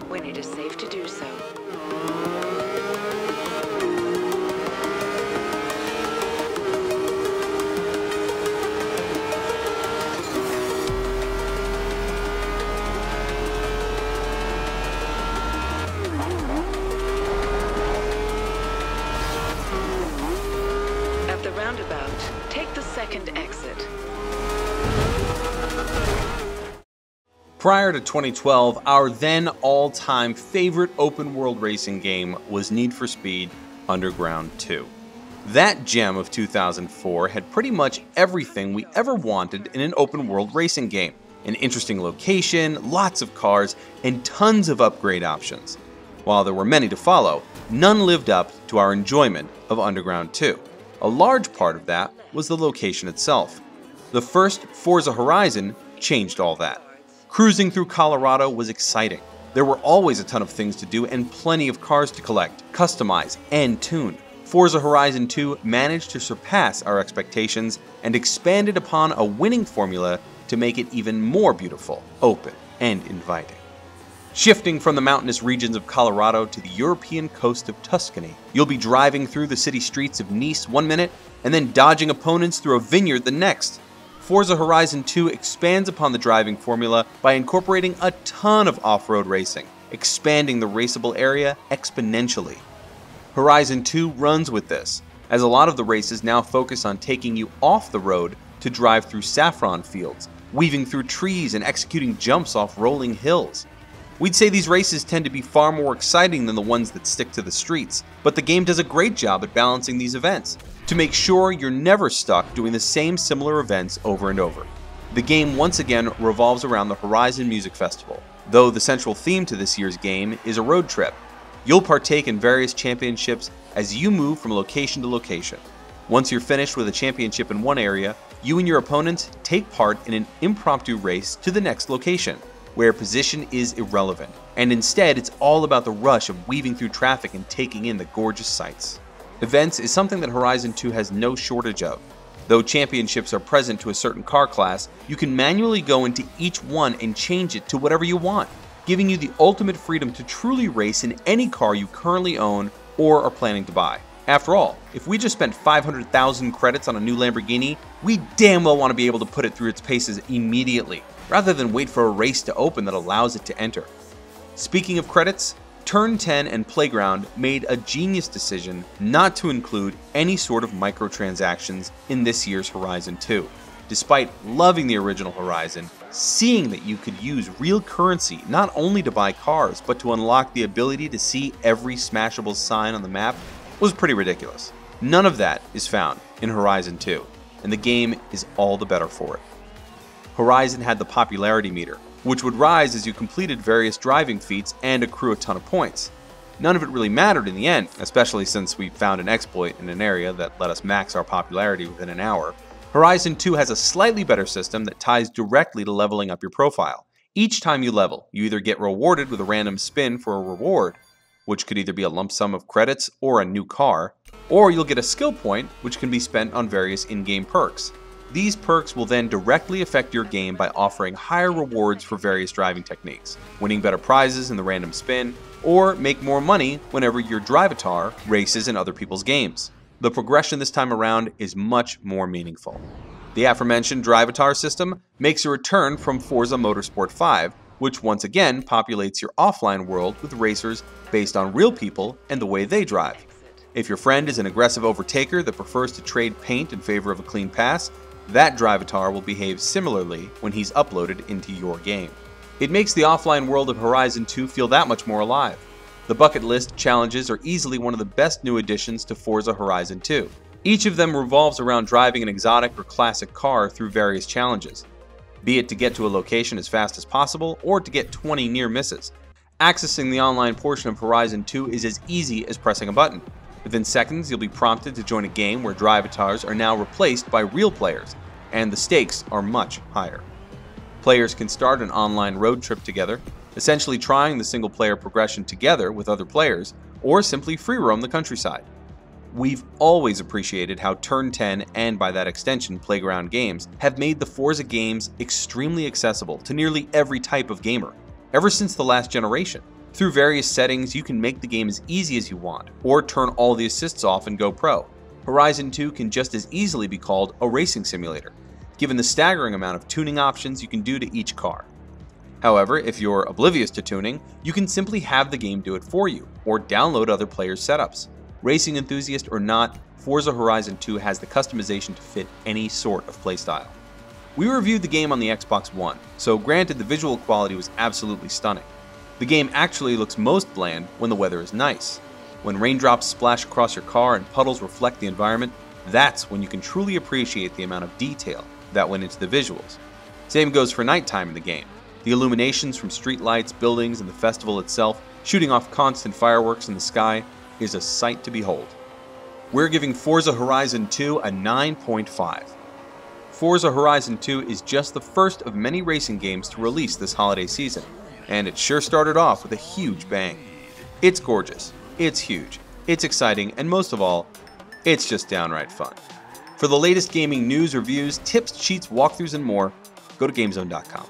when it is safe to do so. At the roundabout, take the second exit. Prior to 2012, our then all-time favorite open-world racing game was Need for Speed Underground 2. That gem of 2004 had pretty much everything we ever wanted in an open-world racing game. An interesting location, lots of cars, and tons of upgrade options. While there were many to follow, none lived up to our enjoyment of Underground 2. A large part of that was the location itself. The first Forza Horizon changed all that. Cruising through Colorado was exciting. There were always a ton of things to do and plenty of cars to collect, customize, and tune. Forza Horizon 2 managed to surpass our expectations and expanded upon a winning formula to make it even more beautiful, open, and inviting. Shifting from the mountainous regions of Colorado to the European coast of Tuscany, you'll be driving through the city streets of Nice one minute and then dodging opponents through a vineyard the next. Forza Horizon 2 expands upon the driving formula by incorporating a ton of off-road racing, expanding the raceable area exponentially. Horizon 2 runs with this, as a lot of the races now focus on taking you off the road to drive through saffron fields, weaving through trees and executing jumps off rolling hills. We'd say these races tend to be far more exciting than the ones that stick to the streets, but the game does a great job at balancing these events, to make sure you're never stuck doing the same similar events over and over. The game once again revolves around the Horizon Music Festival, though the central theme to this year's game is a road trip. You'll partake in various championships as you move from location to location. Once you're finished with a championship in one area, you and your opponents take part in an impromptu race to the next location, where position is irrelevant, and instead it's all about the rush of weaving through traffic and taking in the gorgeous sights. Events is something that Horizon 2 has no shortage of. Though championships are present to a certain car class, you can manually go into each one and change it to whatever you want, giving you the ultimate freedom to truly race in any car you currently own or are planning to buy. After all, if we just spent 500,000 credits on a new Lamborghini, we damn well want to be able to put it through its paces immediately, rather than wait for a race to open that allows it to enter. Speaking of credits, Turn 10 and Playground made a genius decision not to include any sort of microtransactions in this year's Horizon 2. Despite loving the original Horizon, seeing that you could use real currency not only to buy cars but to unlock the ability to see every smashable sign on the map was pretty ridiculous. None of that is found in Horizon 2, and the game is all the better for it. Horizon had the popularity meter, which would rise as you completed various driving feats and accrue a ton of points. None of it really mattered in the end, especially since we found an exploit in an area that let us max our popularity within an hour. Horizon 2 has a slightly better system that ties directly to leveling up your profile. Each time you level, you either get rewarded with a random spin for a reward, which could either be a lump sum of credits or a new car, or you'll get a skill point which can be spent on various in-game perks. These perks will then directly affect your game by offering higher rewards for various driving techniques, winning better prizes in the random spin, or make more money whenever your Drivatar races in other people's games. The progression this time around is much more meaningful. The aforementioned Drivatar system makes a return from Forza Motorsport 5, which once again populates your offline world with racers based on real people and the way they drive. If your friend is an aggressive overtaker that prefers to trade paint in favor of a clean pass, that Drivatar will behave similarly when he's uploaded into your game. It makes the offline world of Horizon 2 feel that much more alive. The bucket list challenges are easily one of the best new additions to Forza Horizon 2. Each of them revolves around driving an exotic or classic car through various challenges, be it to get to a location as fast as possible or to get 20 near misses. Accessing the online portion of Horizon 2 is as easy as pressing a button. Within seconds, you'll be prompted to join a game where Drivatars are now replaced by real players, and the stakes are much higher. Players can start an online road trip together, essentially trying the single-player progression together with other players, or simply free roam the countryside. We've always appreciated how Turn 10, and by that extension Playground Games, have made the Forza games extremely accessible to nearly every type of gamer, ever since the last generation. Through various settings, you can make the game as easy as you want, or turn all the assists off and go pro. Horizon 2 can just as easily be called a racing simulator, given the staggering amount of tuning options you can do to each car. However, if you're oblivious to tuning, you can simply have the game do it for you, or download other players' setups. Racing enthusiast or not, Forza Horizon 2 has the customization to fit any sort of playstyle. We reviewed the game on the Xbox One, so granted the visual quality was absolutely stunning. The game actually looks most bland when the weather is nice. When raindrops splash across your car and puddles reflect the environment, that's when you can truly appreciate the amount of detail that went into the visuals. Same goes for nighttime in the game. The illuminations from streetlights, buildings, and the festival itself, shooting off constant fireworks in the sky, is a sight to behold. We're giving Forza Horizon 2 a 9.5. Forza Horizon 2 is just the first of many racing games to release this holiday season, and it sure started off with a huge bang. It's gorgeous, it's huge, it's exciting, and most of all, it's just downright fun. For the latest gaming news, reviews, tips, cheats, walkthroughs, and more, go to GameZone.com.